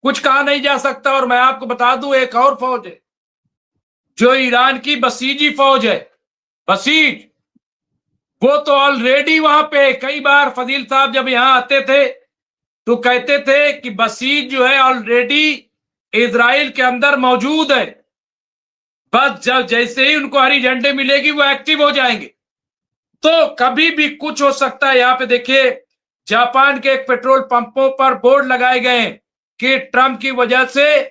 कुछ कहा नहीं जा सकता। और मैं आपको बता दूं, एक और फौज है जो ईरान की बसीजी फौज है, बसीज, वो तो ऑलरेडी वहां पे कई बार फजील साहब जब यहां आते थे तो कहते थे कि बसीज जो है ऑलरेडी इजराइल के अंदर मौजूद है, बस जब जैसे ही उनको हरी झंडी मिलेगी वो एक्टिव हो जाएंगे। तो कभी भी कुछ हो सकता है। यहां पे देखिए, जापान के एक पेट्रोल पंपों पर बोर्ड लगाए गए हैं कि ट्रंप की वजह से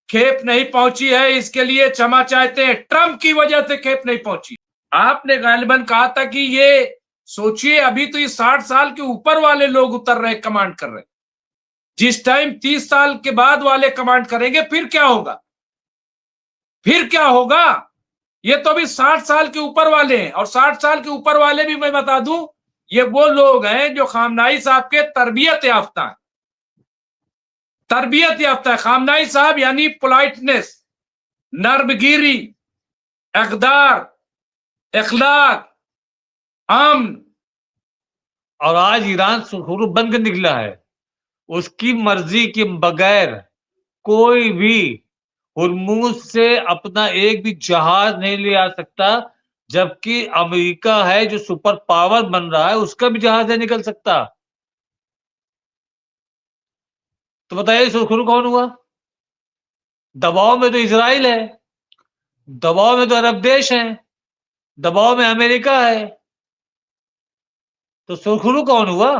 खेप नहीं पहुंची है, इसके लिए क्षमा चाहते हैं। ट्रंप की वजह से खेप नहीं पहुंची। आपने गालिबन कहा था कि ये सोचिए, अभी तो ये 60 साल के ऊपर वाले लोग उतर रहे, कमांड कर रहे। जिस टाइम 30 साल के बाद वाले कमांड करेंगे, फिर क्या होगा? फिर क्या होगा? ये तो अभी 60 साल के ऊपर वाले हैं। और 60 साल के ऊपर वाले भी मैं बता दूं, ये वो लोग हैं जो खामनाई साहब के तरबियत याफ्ता है। तरबियत याफ्ता है खामनाई साहब, यानी पोलाइटनेस, नर्मगिरी, इक़दार, इखलाक, अमन। और आज ईरान सुरखरू बन के निकला है। उसकी मर्जी के बगैर कोई भी हुर्मुज से अपना एक भी जहाज नहीं ले आ सकता, जबकि अमेरिका है जो सुपर पावर बन रहा है, उसका भी जहाज नहीं निकल सकता। तो बताइए सुरखरू कौन हुआ? दबाव में तो इजराइल है, दबाव में तो अरब देश हैं, दबाव में अमेरिका है। तो सुरखरू कौन हुआ?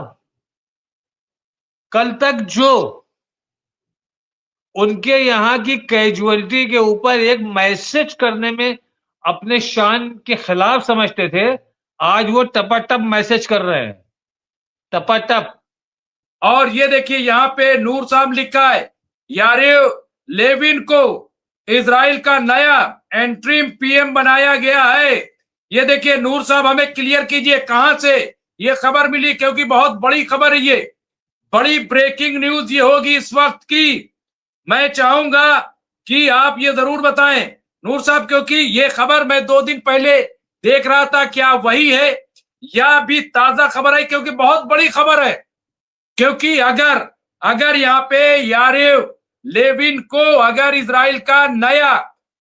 कल तक जो उनके यहां की कैजुअलिटी के ऊपर एक मैसेज करने में अपने शान के खिलाफ समझते थे, आज वो टपाटप मैसेज कर रहे हैं, टपाटप। और ये देखिए, यहां पे नूर साहब लिखा है, यारिव लेविन को इजराइल का नया एंट्रीम पीएम बनाया गया है। ये देखिए नूर साहब, हमें क्लियर कीजिए कहां से ये खबर मिली, क्योंकि बहुत बड़ी खबर है ये, बड़ी ब्रेकिंग न्यूज ये होगी इस वक्त की। मैं चाहूंगा कि आप ये जरूर बताएं नूर साहब, क्योंकि ये खबर मैं 2 दिन पहले देख रहा था, क्या वही है या भी ताजा खबर है? क्योंकि बहुत बड़ी खबर है। क्योंकि अगर अगर यहाँ पे यारिव लेविन को अगर इजराइल का नया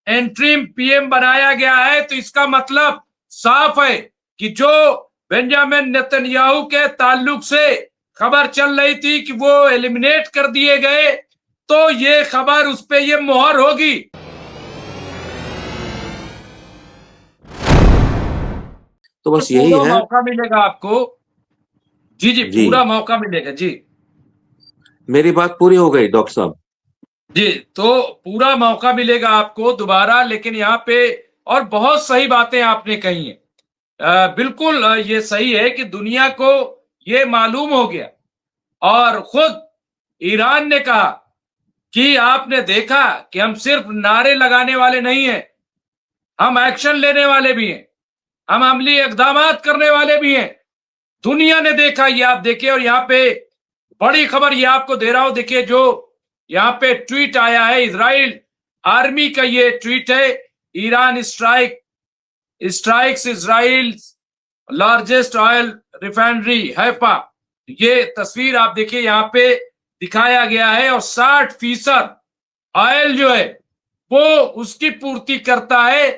एंट्रीम पीएम बनाया गया है, तो इसका मतलब साफ है कि जो बेंजामिन नेतन्याहू के ताल्लुक से खबर चल रही थी कि वो एलिमिनेट कर दिए गए, तो ये खबर उस पे ये मोहर होगी। तो बस यही है, मौका मिलेगा आपको। जी जी, पूरा मौका मिलेगा जी। मेरी बात पूरी हो गई डॉक्टर साहब? जी, तो पूरा मौका मिलेगा आपको दोबारा। लेकिन यहाँ पे और बहुत सही बातें आपने कही हैं। बिल्कुल ये सही है कि दुनिया को ये मालूम हो गया, और खुद ईरान ने कहा कि आपने देखा कि हम सिर्फ नारे लगाने वाले नहीं हैं, हम एक्शन लेने वाले भी हैं, हम अमली इकदाम करने वाले भी हैं। दुनिया ने देखा, ये आप देखिए। और यहाँ पे बड़ी खबर ये आपको दे रहा हूं, देखिए जो यहाँ पे ट्वीट आया है, इजराइल आर्मी का ये ट्वीट है, Iran strikes Israel largest oil refinery Haifa. ये तस्वीर आप देखिए, यहाँ पे दिखाया गया है। और 60% ऑयल जो है वो उसकी पूर्ति करता है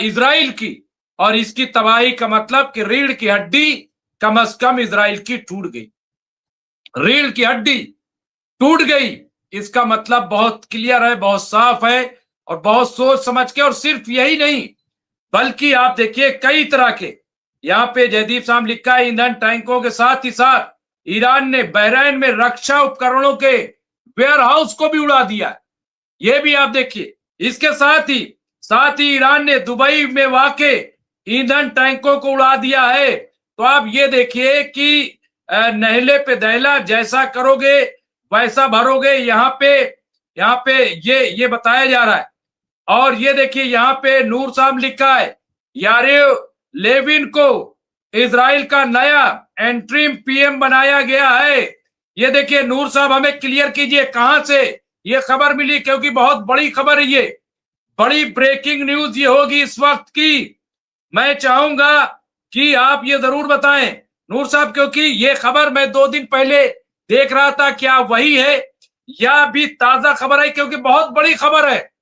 इजराइल की। और इसकी तबाही का मतलब कि रीढ़ की हड्डी कम अज कम इजराइल की टूट गई, रीढ़ की हड्डी टूट गई। इसका मतलब बहुत क्लियर है, बहुत साफ है, और बहुत सोच समझ के। और सिर्फ यही नहीं, बल्कि आप देखिए कई तरह के, यहाँ पे जयदीप साहब लिखा है, ईंधन टैंकों के साथ ही साथ ईरान ने बहरीन में रक्षा उपकरणों के वेयर हाउस को भी उड़ा दिया। ये भी आप देखिए। इसके साथ ही ईरान ने दुबई में वाक़े ईंधन टैंकों को उड़ा दिया है। तो आप ये देखिए कि नहले पे दहला, जैसा करोगे वैसा भरोगे। यहाँ पे ये बताया जा रहा है। और ये देखिए, यहाँ पे नूर साहब लिखा है, यारिव लेविन को इजराइल का नया एंट्रीम पीएम बनाया गया है। ये देखिए नूर साहब, हमें क्लियर कीजिए कहां से ये खबर मिली, क्योंकि बहुत बड़ी खबर है ये, बड़ी ब्रेकिंग न्यूज ये होगी इस वक्त की। मैं चाहूंगा कि आप ये जरूर बताएं नूर साहब, क्योंकि ये खबर मैं 2 दिन पहले देख रहा था, क्या वही है यह भी ताजा खबर है, क्योंकि बहुत बड़ी खबर है।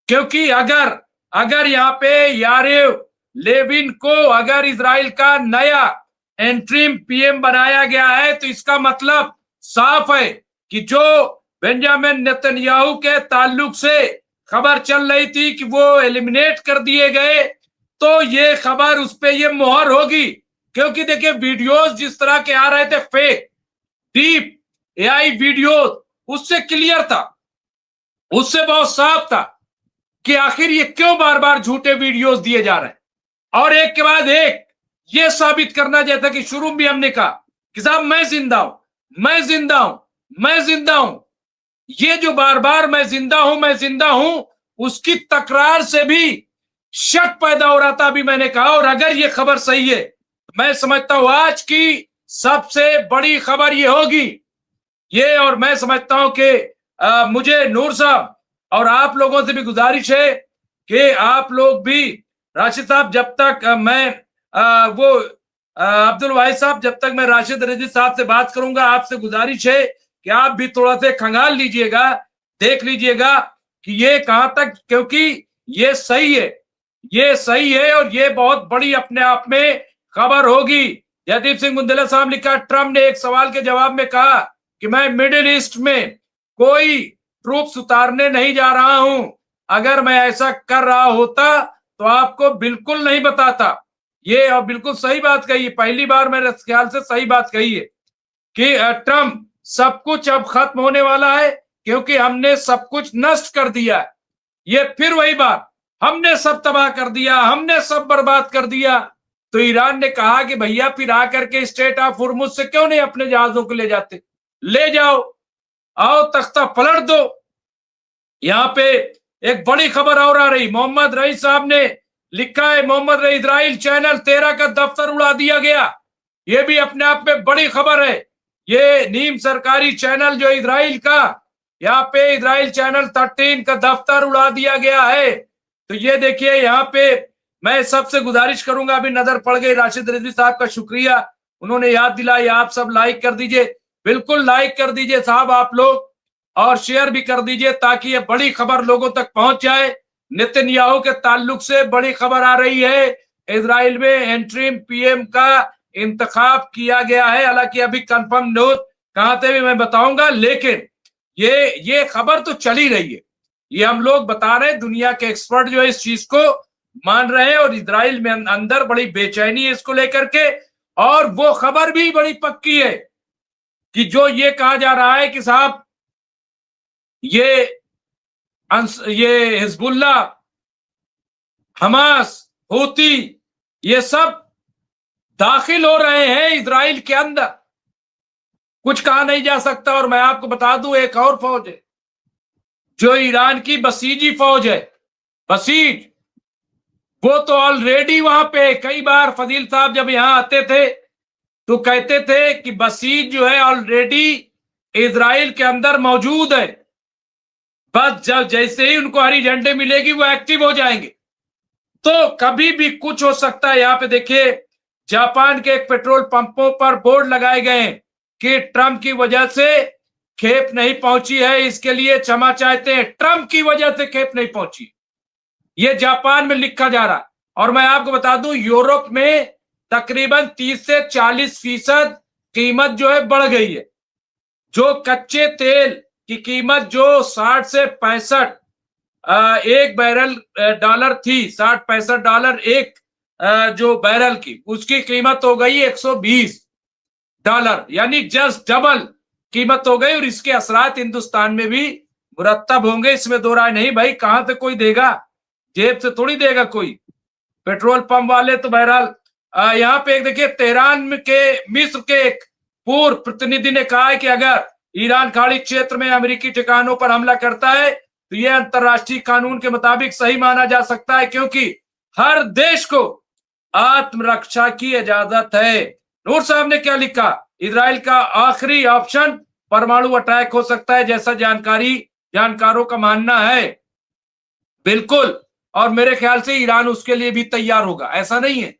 क्योंकि अगर यहाँ पे यारिव लेविन को अगर इजराइल का नया एंट्रीम पीएम बनाया गया है, तो इसका मतलब साफ है कि जो बेंजामिन नेतन्याहू के ताल्लुक से खबर चल रही थी कि वो एलिमिनेट कर दिए गए, तो ये खबर उस पे ये मोहर होगी। क्योंकि देखिए वीडियोस जिस तरह के आ रहे थे, फेक डीप एआई वीडियोस, उससे क्लियर था, उससे बहुत साफ था कि आखिर ये क्यों बार बार झूठे वीडियोस दिए जा रहे हैं। और एक के बाद एक ये साबित करना, जैसा कि शुरू में हमने कहा कि साहब मैं जिंदा हूं, मैं जिंदा हूं, मैं जिंदा हूं, ये जो बार बार मैं जिंदा हूं, उसकी तकरार से भी शक पैदा हो रहा था। अभी मैंने कहा, और अगर ये खबर सही है, मैं समझता हूं आज की सबसे बड़ी खबर ये होगी ये। और मैं समझता हूं कि मुझे नूर साहब और आप लोगों से भी गुजारिश है कि आप लोग भी, राशिद साहब जब तक अब्दुल वाहिद साहब, जब तक मैं राशिद रजी साहब से बात करूंगा, आपसे गुजारिश है कि आप भी थोड़ा सा खंगाल लीजिएगा, देख लीजिएगा कि ये कहां तक, क्योंकि ये सही है, ये सही है और ये बहुत बड़ी अपने आप में खबर होगी। जयदीप सिंह बुंदेला साहब लिखा, ट्रम्प ने एक सवाल के जवाब में कहा कि मैं मिडिल ईस्ट में कोई ट्रूप्स उतारने नहीं जा रहा हूं। अगर मैं ऐसा कर रहा होता तो आपको बिल्कुल नहीं बताता। ये और बिल्कुल सही बात कही है, पहली बार मेरे ख्याल से सही बात कही है कि ट्रम्प, सब कुछ अब खत्म होने वाला है क्योंकि हमने सब कुछ नष्ट कर दिया है। ये फिर वही बात, हमने सब तबाह कर दिया, हमने सब बर्बाद कर दिया। तो ईरान ने कहा कि भैया फिर आकर के स्ट्रेट ऑफ हुर्मुज से क्यों नहीं अपने जहाजों को ले जाते, ले जाओ, आओ तख्ता पलट दो। यहां पे एक बड़ी खबर और आ रही, मोहम्मद रईस साहब ने लिखा है, मोहम्मद रईस, इजराइल चैनल 13 का दफ्तर उड़ा दिया गया। ये भी अपने आप में बड़ी खबर है। ये नीम सरकारी चैनल जो इजराइल का, यहाँ पे इजराइल चैनल 13 का दफ्तर उड़ा दिया गया है। तो ये देखिए, यहाँ पे मैं सबसे गुजारिश करूंगा, अभी नजर पड़ गई, राशिद रिजवी साहब का शुक्रिया, उन्होंने याद दिलाई। आप सब लाइक कर दीजिए, बिल्कुल लाइक कर दीजिए साहब आप लोग, और शेयर भी कर दीजिए ताकि ये बड़ी खबर लोगों तक पहुंच जाए। नेतन्याहू के ताल्लुक से बड़ी खबर आ रही है, इजराइल में एंट्रीम पीएम का इंतखाब किया गया है। हालांकि अभी कंफर्म न्यूज कहां से भी मैं बताऊंगा, लेकिन ये खबर तो चली रही है, ये हम लोग बता रहे हैं, दुनिया के एक्सपर्ट जो है इस चीज को मान रहे हैं, और इजराइल में अंदर बड़ी बेचैनी है इसको लेकर के। और वो खबर भी बड़ी पक्की है कि जो ये कहा जा रहा है कि साहब ये हिजबुल्ला, हमास, हूती, ये सब दाखिल हो रहे हैं इजराइल के अंदर। कुछ कहा नहीं जा सकता। और मैं आपको बता दूं, एक और फौज है जो ईरान की बसीजी फौज है, बसीज, वो तो ऑलरेडी वहां पे, कई बार फजील साहब जब यहां आते थे तो कहते थे कि बसीज जो है ऑलरेडी इजराइल के अंदर मौजूद है, बस जब जैसे ही उनको हरी झंडी मिलेगी वो एक्टिव हो जाएंगे। तो कभी भी कुछ हो सकता है। यहाँ पे देखिए, जापान के एक पेट्रोल पंपों पर बोर्ड लगाए गए कि ट्रंप की वजह से खेप नहीं पहुंची है, इसके लिए क्षमा चाहते हैं, ट्रंप की वजह से खेप नहीं पहुंची, ये जापान में लिखा जा रहा। और मैं आपको बता दूं, यूरोप में तकरीबन 30 से 40% कीमत जो है बढ़ गई है। जो कच्चे तेल की कीमत जो 60 से 65 एक बैरल डॉलर थी, 60-65 डॉलर एक जो बैरल की, उसकी कीमत हो गई 120 डॉलर, यानी जस्ट डबल कीमत हो गई। और इसके असरात हिंदुस्तान में भी मुरत्तब होंगे, इसमें दो राय नहीं। भाई कहां से कोई देगा, जेब से थोड़ी देगा कोई, पेट्रोल पंप वाले तो बहरहाल। यहाँ पे एक देखिए, तेहरान के मिस्र के एक पूर्व प्रतिनिधि ने कहा है कि अगर ईरान खाड़ी क्षेत्र में अमेरिकी ठिकानों पर हमला करता है तो यह अंतरराष्ट्रीय कानून के मुताबिक सही माना जा सकता है, क्योंकि हर देश को आत्मरक्षा की इजाजत है। नूर साहब ने क्या लिखा, इजराइल का आखिरी ऑप्शन परमाणु अटैक हो सकता है, जैसा जानकारों का मानना है। बिल्कुल, और मेरे ख्याल से ईरान उसके लिए भी तैयार होगा, ऐसा नहीं है,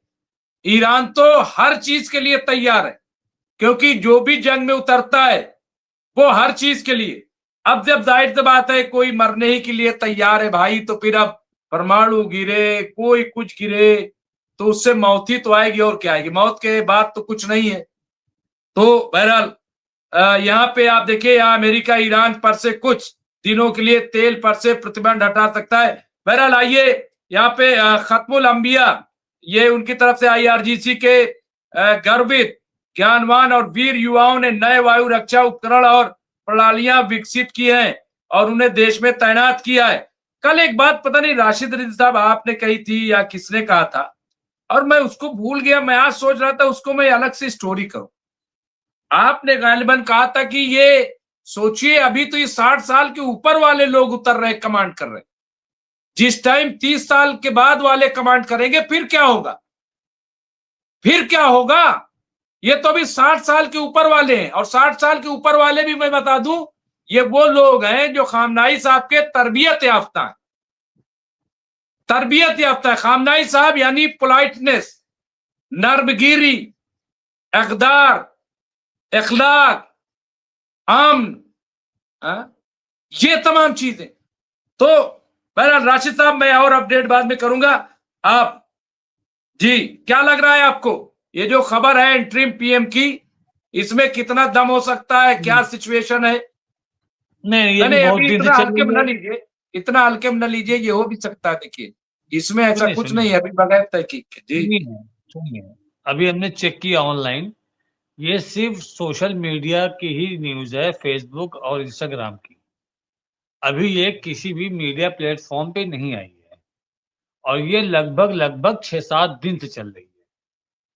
ईरान तो हर चीज के लिए तैयार है, क्योंकि जो भी जंग में उतरता है वो हर चीज के लिए, अब जब जाहिर सी बात है कोई मरने ही के लिए तैयार है भाई, तो फिर अब परमाणु गिरे, कोई कुछ गिरे, तो उससे मौत ही तो आएगी और क्या आएगी, मौत के बाद तो कुछ नहीं है। तो बहरहाल यहाँ पे आप देखिए, यहाँ अमेरिका ईरान पर से कुछ दिनों के लिए तेल पर से प्रतिबंध हटा सकता है। बहरहाल आइए यहाँ पे खत्मुल अंबिया, ये उनकी तरफ से IRGC के गर्वित, ज्ञानवान और वीर युवाओं ने नए वायु रक्षा उपकरण और प्रणालियां विकसित की हैं और उन्हें देश में तैनात किया है। कल एक बात पता नहीं राशिद रिजवी साहब आपने कही थी या किसने कहा था, और मैं उसको भूल गया, मैं आज सोच रहा था उसको मैं अलग से स्टोरी करूं। आपने गालिबन कहा था कि ये सोचिए अभी तो ये 60 साल के ऊपर वाले लोग उतर रहे, कमांड कर रहे, जिस टाइम 30 साल के बाद वाले कमांड करेंगे फिर क्या होगा, फिर क्या होगा। ये तो अभी 60 साल के ऊपर वाले हैं, और 60 साल के ऊपर वाले भी मैं बता दूं, ये वो लोग हैं जो खामनाई साहब के तरबियत याफ्ता है, तरबियत याफ्ता है। खामनाई साहब यानी पोलाइटनेस, नर्मगिरी, इक़दार, इखलाक, अमन, ये तमाम चीजें। तो बहरहाल राशिद साहब मैं और अपडेट बाद में करूंगा। आप जी क्या लग रहा है आपको, ये जो खबर है इंटरिम PM की, इसमें कितना दम हो सकता है, क्या सिचुएशन है? नहीं, ये भी नहीं बहुत अभी दिन से इतना चल हल्के में रही न है। लीजिए, इतना हल्के में न लीजिए, ये हो भी सकता है। देखिए इसमें ऐसा सुनिए कुछ नहीं सुनिए है अभी बगैर तहकीक के। जी सुनिए सुनिए, अभी हमने चेक किया ऑनलाइन, ये सिर्फ सोशल मीडिया की ही न्यूज है, फेसबुक और इंस्टाग्राम की। अभी ये किसी भी मीडिया प्लेटफॉर्म पे नहीं आई है, और ये लगभग 6-7 दिन से चल रही है।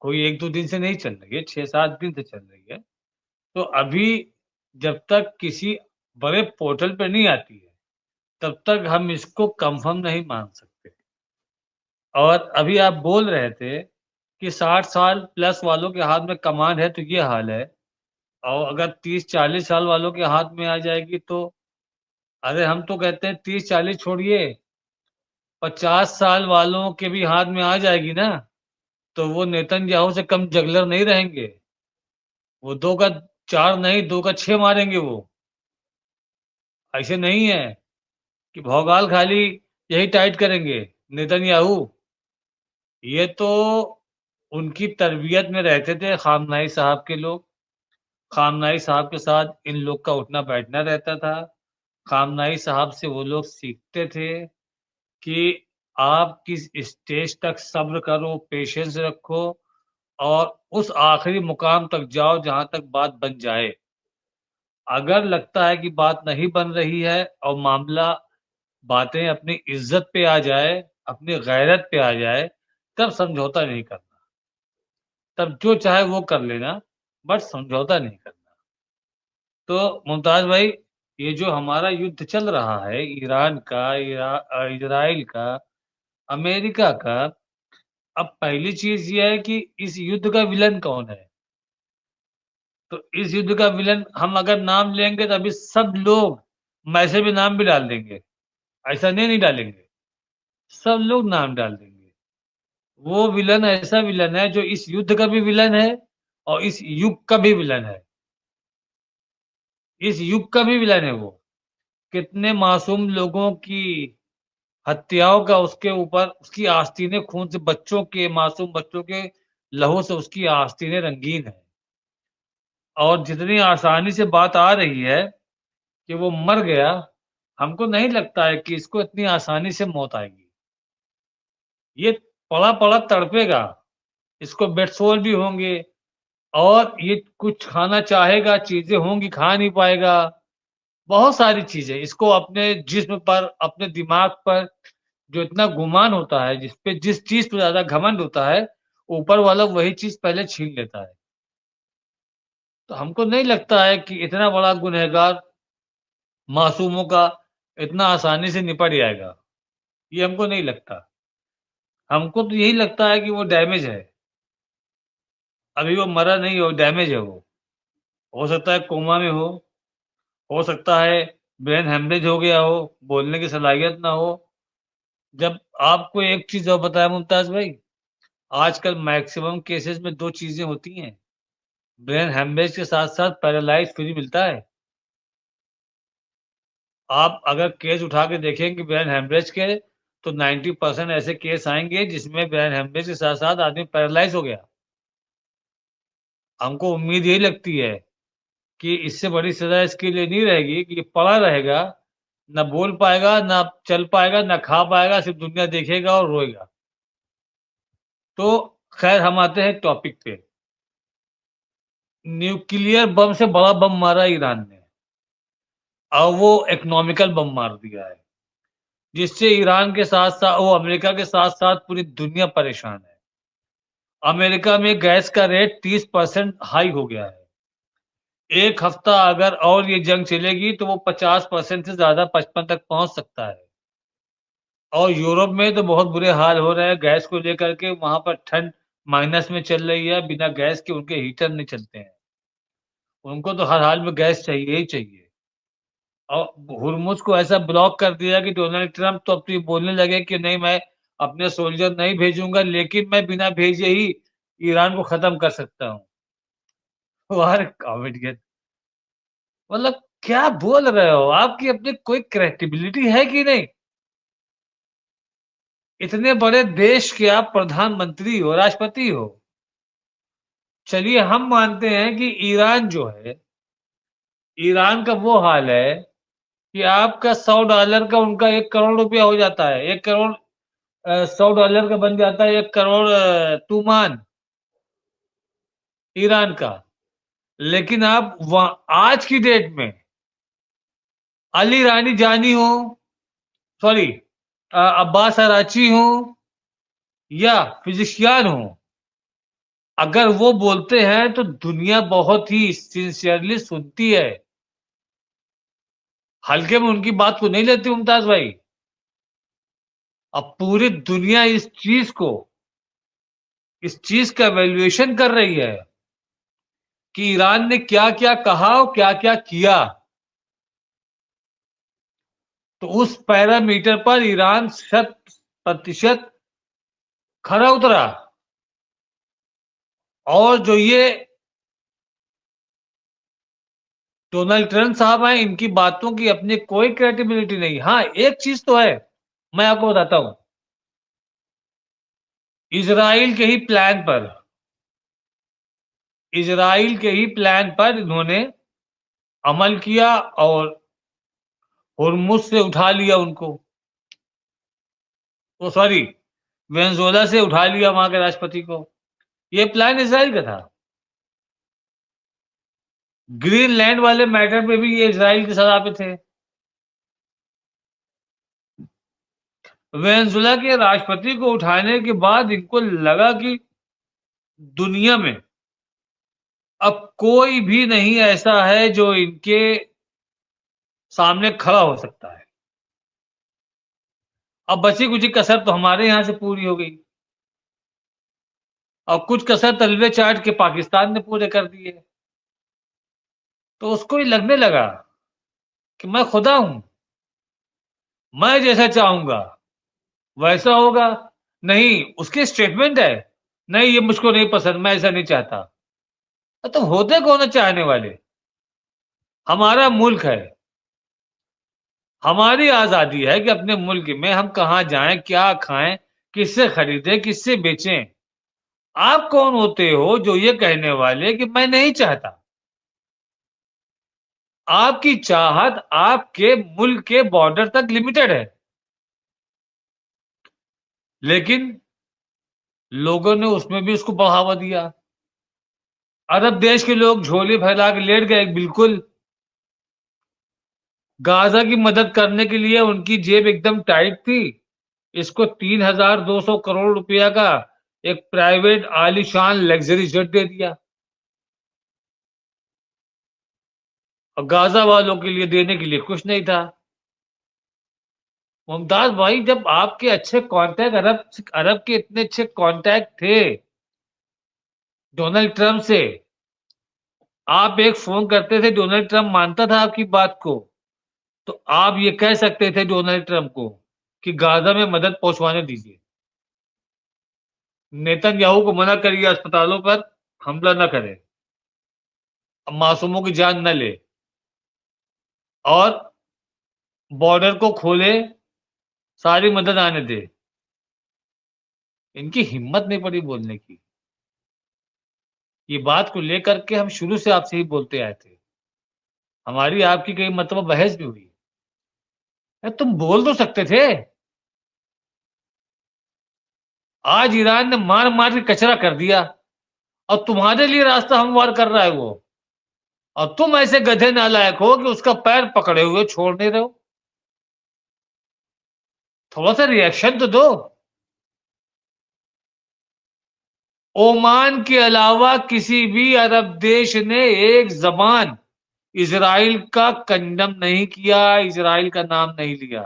कोई 1-2 दिन से नहीं चल रही है, 6-7 दिन से चल रही है। तो अभी जब तक किसी बड़े पोर्टल पे नहीं आती है, तब तक हम इसको कंफर्म नहीं मान सकते। और अभी आप बोल रहे थे कि 60 साल प्लस वालों के हाथ में कमान है, तो ये हाल है, और अगर 30-40 साल वालों के हाथ में आ जाएगी तो, अरे हम तो कहते हैं 30-40 छोड़िए, 50 साल वालों के भी हाथ में आ जाएगी ना, तो वो नेतन्याहू से कम जगलर नहीं रहेंगे। वो 2 का 4 नहीं, 2 का 6 मारेंगे वो। ऐसे नहीं है कि भौकाल खाली यही टाइट करेंगे नेतन्याहू। ये तो उनकी तरबियत में रहते थे खामनाई साहब के लोग। खामनाई साहब के साथ इन लोग का उठना-बैठना रहता था। खामनाई साहब से वो लोग सीखते थे कि आप किस स्टेज तक सब्र करो, पेशेंस रखो और उस आखिरी मुकाम तक जाओ जहाँ तक बात बन जाए। अगर लगता है कि बात नहीं बन रही है और मामला, बातें अपनी इज़्ज़त पे आ जाए, अपनी गैरत पे आ जाए, तब समझौता नहीं करना। तब जो चाहे वो कर लेना, बट समझौता नहीं करना। तो मुमताज़ भाई, ये जो हमारा युद्ध चल रहा है ईरान का, इज़राइल का, अमेरिका का, अब पहली चीज़ ये है कि इस युद्ध का विलेन कौन है? तो इस युद्ध का विलेन हम अगर नाम लेंगे तो अभी सब लोग मैं से भी नाम भी डाल देंगे। ऐसा नहीं डालेंगे, सब लोग नाम डाल देंगे। वो विलेन ऐसा विलेन है जो इस युद्ध का भी विलेन है और इस युग का भी विलेन है। इस युग का भी विलेन है वो। कितने मासूम लोगों की हत्याओं का उसके ऊपर, उसकी आस्तीनें खून से, बच्चों के, मासूम बच्चों के लहू से उसकी आस्तीनें रंगीन हैं। और जितनी आसानी से बात आ रही है कि वो मर गया, हमको नहीं लगता है कि इसको इतनी आसानी से मौत आएगी। ये पड़ा-पड़ा तड़पेगा, इसको बेडसोर भी होंगे और ये कुछ खाना चाहेगा, चीज़ें होंगी, खा नहीं पाएगा। बहुत सारी चीज़ें इसको अपने जिस्म पर, अपने दिमाग पर जो इतना गुमान होता है, जिस पे, जिस चीज़ पे ज़्यादा घमंड होता है, ऊपर वाला वही चीज़ पहले छीन लेता है। तो हमको नहीं लगता है कि इतना बड़ा गुनहगार मासूमों का इतना आसानी से निपट जाएगा। ये हमको नहीं लगता। हमको तो यही लगता है कि वो डैमेज है। अभी वो मरा नहीं, वो डैमेज है वो। हो सकता है कोमा में हो सकता है ब्रेन हेमरेज हो गया हो, बोलने की सलाहियत ना हो। जब आपको एक चीज़ और बताया मुमताज़ भाई, आजकल मैक्सिमम केसेज़ में 2 चीज़ें होती हैं। ब्रेन हेमरेज के साथ-साथ पैरालाइज़ फ्री मिलता है। आप अगर केस उठा के देखेंगे ब्रेन हेमरेज के, तो 90% ऐसे केस आएंगे जिसमें ब्रेन हेमरेज के साथ साथ आदमी पैरालाइज हो गया। हमको उम्मीद यही लगती है कि इससे बड़ी सजा इसके लिए नहीं रहेगी कि ये पड़ा रहेगा, ना बोल पाएगा, ना चल पाएगा, ना खा पाएगा, सिर्फ दुनिया देखेगा और रोएगा। तो खैर हम आते हैं टॉपिक पे। न्यूक्लियर बम से बड़ा बम मारा ईरान ने, और वो इकोनॉमिकल बम मार दिया है, जिससे ईरान के साथ साथ वो अमेरिका के साथ साथ पूरी दुनिया परेशान है। अमेरिका में गैस का रेट 30% हाई हो गया है। एक हफ्ता अगर और ये जंग चलेगी तो वो 50% से ज्यादा 55 तक पहुंच सकता है। और यूरोप में तो बहुत बुरे हाल हो रहे हैं गैस को लेकर के। वहां पर ठंड माइनस में चल रही है, बिना गैस के उनके हीटर नहीं चलते हैं। उनको तो हर हाल में गैस चाहिए ही चाहिए। और हुर्मुज को ऐसा ब्लॉक कर दिया कि डोनाल्ड ट्रंप तो अब तो ये बोलने लगे कि नहीं, मैं अपने सोल्जर नहीं भेजूंगा, लेकिन मैं बिना भेजे ही ईरान को खत्म कर सकता हूँ। वाह कॉमेडियन! मतलब क्या बोल रहे हो? आपकी अपनी कोई क्रेडिबिलिटी है कि नहीं? इतने बड़े देश के आप प्रधानमंत्री हो, राष्ट्रपति हो। चलिए हम मानते हैं कि ईरान जो है, ईरान का वो हाल है कि आपका $100 का उनका 1 करोड़ रुपया हो जाता है। 1 करोड़ $100 का बन जाता है 1 करोड़ तूमान ईरान का। लेकिन आप आज की डेट में अली रानी जानी हो, सॉरी अब्बास अराची हो या फिजिशियन हो, अगर वो बोलते हैं तो दुनिया बहुत ही सिंसियरली सुनती है। हल्के में उनकी बात को नहीं लेती मुमताज भाई। अब पूरी दुनिया इस चीज का वैल्यूएशन कर रही है कि ईरान ने क्या क्या कहा और क्या क्या किया। तो उस पैरामीटर पर ईरान 100% खरा उतरा। और जो ये डोनाल्ड ट्रंप साहब हैं, इनकी बातों की अपनी कोई क्रेडिबिलिटी नहीं। हाँ, एक चीज तो है, मैं आपको बताता हूं। इजराइल के ही प्लान पर इजराइल के ही प्लान पर इन्होंने अमल किया और हुर्मुज से उठा लिया उनको। तो सॉरी, वेनेजुएला से उठा लिया वहां के राष्ट्रपति को। ये प्लान इजराइल का था। ग्रीनलैंड वाले मैटर पे भी ये इजराइल के सलाह पे थे। वेनेजुएला के राष्ट्रपति को उठाने के बाद इनको लगा कि दुनिया में अब कोई भी नहीं ऐसा है जो इनके सामने खड़ा हो सकता है। अब बची कुछ कसर तो हमारे यहां से पूरी हो गई, और कुछ कसर तलवे चाट के पाकिस्तान ने पूरे कर दिए। तो उसको ही लगने लगा कि मैं खुदा हूं, मैं जैसा चाहूंगा वैसा होगा। नहीं, उसकी स्टेटमेंट है, नहीं ये मुझको नहीं पसंद, मैं ऐसा नहीं चाहता। तो होते कौन है चाहने वाले? हमारा मुल्क है, हमारी आजादी है कि अपने मुल्क में हम कहां जाएं, क्या खाएं, किससे खरीदें, किससे बेचें। आप कौन होते हो जो ये कहने वाले कि मैं नहीं चाहता? आपकी चाहत आपके मुल्क के बॉर्डर तक लिमिटेड है। लेकिन लोगों ने उसमें भी उसको बढ़ावा दिया। अरब देश के लोग झोली फैला के लेट गए, बिल्कुल। गाजा की मदद करने के लिए उनकी जेब एकदम टाइट थी। इसको 3,200 करोड़ रुपया का एक प्राइवेट आलीशान लग्जरी जेट दे दिया, और गाजा वालों के लिए देने के लिए कुछ नहीं था। मुमताज भाई, जब आपके अच्छे कांटेक्ट अरब के इतने अच्छे कांटेक्ट थे डोनाल्ड ट्रंप से, आप एक फोन करते थे, डोनाल्ड ट्रंप मानता था आपकी बात को, तो आप ये कह सकते थे डोनाल्ड ट्रंप को कि गाजा में मदद पहुंचवाने दीजिए, नेतन्याहू को मना करिए अस्पतालों पर हमला न करे, मासूमों की जान न ले। और बॉर्डर को खोले, सारी मदद आने दे। इनकी हिम्मत नहीं पड़ी बोलने की। ये बात को लेकर के हम शुरू से आपसे ही बोलते आए थे। हमारी आपकी कई मर्तबा बहस भी हुई। तुम बोल तो सकते थे। आज ईरान ने मार मार के कचरा कर दिया और तुम्हारे लिए रास्ता हमवार कर रहा है वो, और तुम ऐसे गधे नालायक हो कि उसका पैर पकड़े हुए छोड़ नहीं रहे हो। थोड़ा सा रिएक्शन तो दो। ओमान के अलावा किसी भी अरब देश ने एक जबान इजराइल का कंडम नहीं किया, इजराइल का नाम नहीं लिया,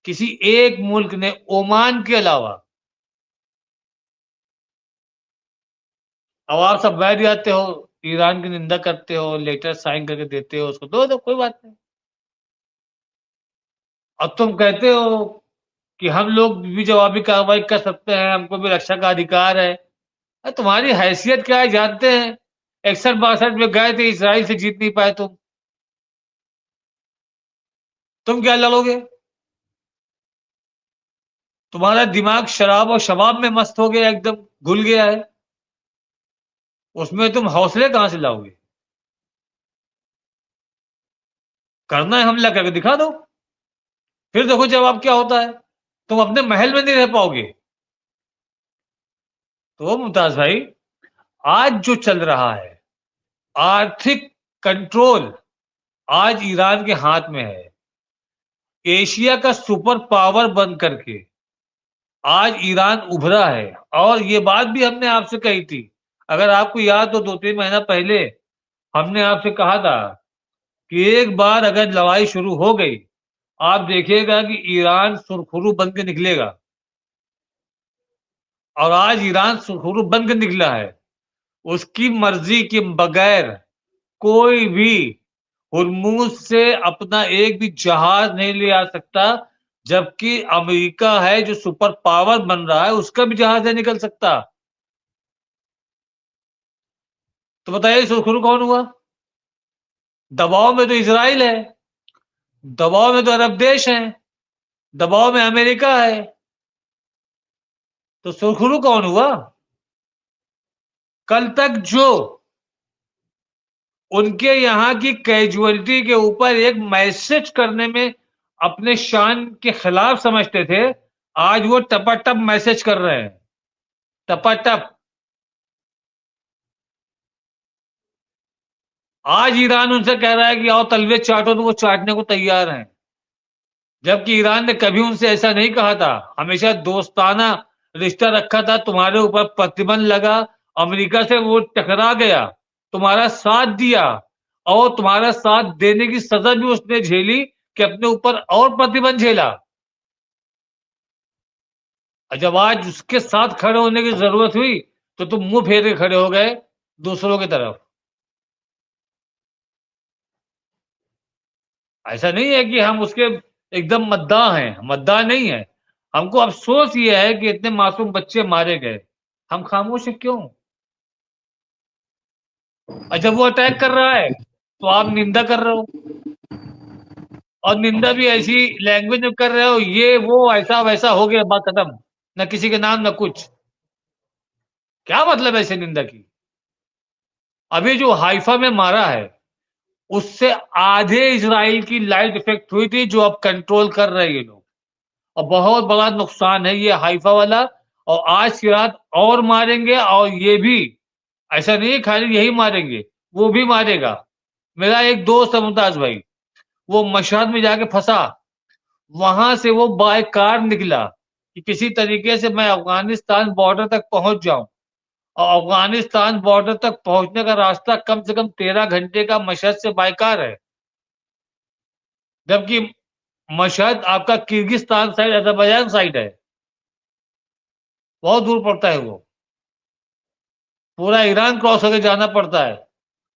किसी एक मुल्क ने, ओमान के अलावा। अब आप सब बैठ जाते हो, ईरान की निंदा करते हो, लेटर साइन करके देते हो उसको, दो दो कोई बात नहीं। अब तुम कहते हो कि हम लोग भी जवाबी कार्रवाई कर सकते हैं, हमको भी रक्षा का अधिकार है। तुम्हारी हैसियत क्या है जानते हैं? 61-62 में गए थे, इसराइल से जीत नहीं पाए तुम क्या लड़ोगे? तुम्हारा दिमाग शराब और शबाब में मस्त हो गया, एकदम घुल गया है। उसमें तुम हौसले कहां से लाओगे? करना है हमला करके दिखा दो, फिर देखो जवाब क्या होता है। तुम अपने महल में नहीं रह पाओगे। तो मुमताज भाई, आज जो चल रहा है, आर्थिक कंट्रोल आज ईरान के हाथ में है। एशिया का सुपर पावर बन करके आज ईरान उभरा है। और ये बात भी हमने आपसे कही थी, अगर आपको याद हो 2-3 महीना पहले हमने आपसे कहा था कि एक बार अगर लड़ाई शुरू हो गई, आप देखिएगा कि ईरान सुरखुरू बन के निकलेगा। और आज ईरान सुरखुरू बन के निकला है। उसकी मर्जी के बगैर कोई भी हुर्मुज से अपना एक भी जहाज नहीं ले आ सकता, जबकि अमेरिका है जो सुपर पावर बन रहा है, उसका भी जहाज नहीं निकल सकता। तो बताइए सुरखुरू कौन हुआ? दबाव में तो इजराइल है, दबाव में तो अरब देश है, दबाव में अमेरिका है। तो सुरखुरू कौन हुआ? कल तक जो उनके यहां की कैजुअलिटी के ऊपर एक मैसेज करने में अपने शान के खिलाफ समझते थे, आज वो टपाटप मैसेज कर रहे हैं, टपाटप। आज ईरान उनसे कह रहा है कि आओ तलवे चाटो, तो वो चाटने को तैयार हैं। जबकि ईरान ने कभी उनसे ऐसा नहीं कहा था, हमेशा दोस्ताना रिश्ता रखा था। तुम्हारे ऊपर प्रतिबंध लगा, अमेरिका से वो टकरा गया, तुम्हारा साथ दिया, और तुम्हारा साथ देने की सजा भी उसने झेली कि अपने ऊपर और प्रतिबंध झेला। जब आज उसके साथ खड़े होने की जरूरत हुई तो तुम मुंह फेर के खड़े हो गए दूसरों की तरफ। ऐसा नहीं है कि हम उसके एकदम मद्दाह हैं, मद्दाह नहीं है। हमको अफसोस ये है कि इतने मासूम बच्चे मारे गए, हम खामोश हैं क्यों? और जब वो अटैक कर रहा है तो आप निंदा कर रहे हो, और निंदा भी ऐसी लैंग्वेज में कर रहे हो, ये वो ऐसा वैसा हो गया, बात खत्म, न किसी के नाम न कुछ। क्या मतलब ऐसे निंदा की? अभी जो हाइफा में मारा है उससे आधे इजराइल की लाइफ इफेक्ट हुई थी, जो अब कंट्रोल कर रहे हैं ये लोग। और बहुत बड़ा नुकसान है ये हाइफा वाला। और आज की रात और मारेंगे, और ये भी ऐसा नहीं खाली यही मारेंगे, वो भी मारेगा। मेरा एक दोस्त है मुमताज भाई, वो मशहद में जाके फंसा, वहां से वो बाय कार निकला कि किसी तरीके से मैं अफगानिस्तान बॉर्डर तक पहुंच जाऊं। और अफगानिस्तान बॉर्डर तक पहुंचने का रास्ता कम से कम 13 घंटे का मशहद से बाय कार है, जबकि मशहद आपका किर्गिस्तान साइड, अजरबैजान साइड है, बहुत दूर पड़ता है वो, पूरा ईरान क्रॉस होकर जाना पड़ता है।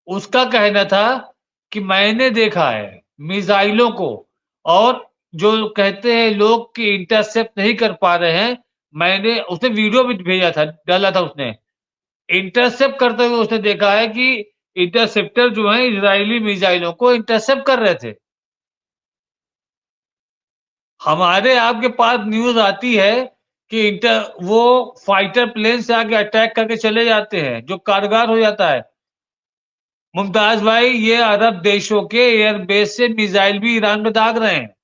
उसका कहना था कि मैंने देखा है मिसाइलों को, और जो कहते हैं लोग कि इंटरसेप्ट नहीं कर पा रहे हैं, मैंने उसने वीडियो भी भेजा था, डाला था उसने, इंटरसेप्ट करते हुए उसने देखा है कि इंटरसेप्टर जो है इजरायली मिसाइलों को इंटरसेप्ट कर रहे थे। हमारे आपके पास न्यूज आती है कि वो फाइटर प्लेन से आके अटैक करके चले जाते हैं, जो कारगर हो जाता है। मुमताज भाई, ये अरब देशों के एयरबेस से मिसाइल भी ईरान में दाग रहे हैं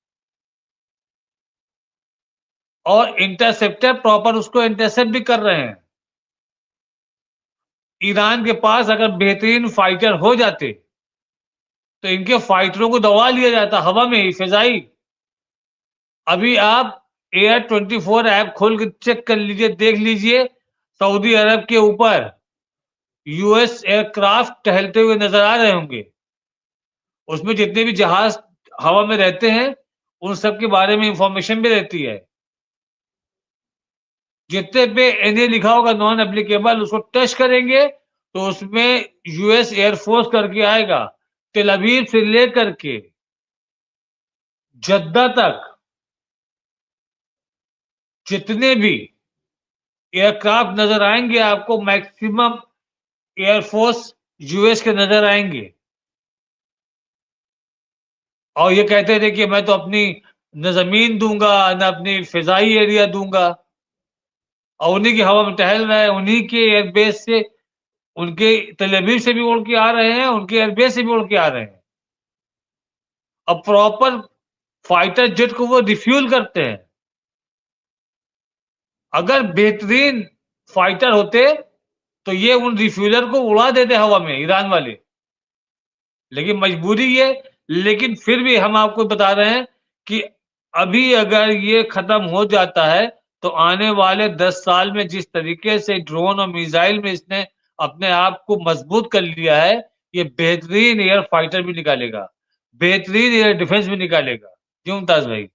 और इंटरसेप्टर प्रॉपर उसको इंटरसेप्ट भी कर रहे हैं। ईरान के पास अगर बेहतरीन फाइटर हो जाते तो इनके फाइटरों को दबा लिया जाता हवा में ही, फिजाई। अभी आप एयर 24 ऐप खोल के चेक कर लीजिए, देख लीजिए, सऊदी अरब के ऊपर यूएस एयरक्राफ्ट टहलते हुए नजर आ रहे होंगे। उसमें जितने भी जहाज हवा में रहते हैं उन सब के बारे में इंफॉर्मेशन भी रहती है। जितने पे एनए लिखा होगा नॉन एप्लीकेबल, उसको टच करेंगे तो उसमें यूएस एयरफोर्स करके आएगा। तेल अवीव से लेकर के जद्दा तक जितने भी एयरक्राफ्ट नजर आएंगे आपको, मैक्सिमम एयरफोर्स यूएस के नजर आएंगे। और ये कहते थे कि मैं तो अपनी न जमीन दूंगा न अपनी फिजाई एरिया दूंगा, और उन्हीं की हवा में टहल रहे हैं, उन्हीं के एयरबेस से, उनके तेल अवीव से भी उड़ के आ रहे हैं, उनके एयरबेस से भी उड़ के आ रहे हैं। अब प्रॉपर फाइटर जेट को वो रिफ्यूल करते हैं। अगर बेहतरीन फाइटर होते तो ये उन रिफ्यूलर को उड़ा देते हवा में, ईरान वाले। लेकिन मजबूरी ये, लेकिन फिर भी हम आपको बता रहे हैं कि अभी अगर ये खत्म हो जाता है तो आने वाले 10 साल में जिस तरीके से ड्रोन और मिसाइल में इसने अपने आप को मजबूत कर लिया है, ये बेहतरीन एयर फाइटर भी निकालेगा, बेहतरीन एयर डिफेंस भी निकालेगा। जी मुमताज भाई।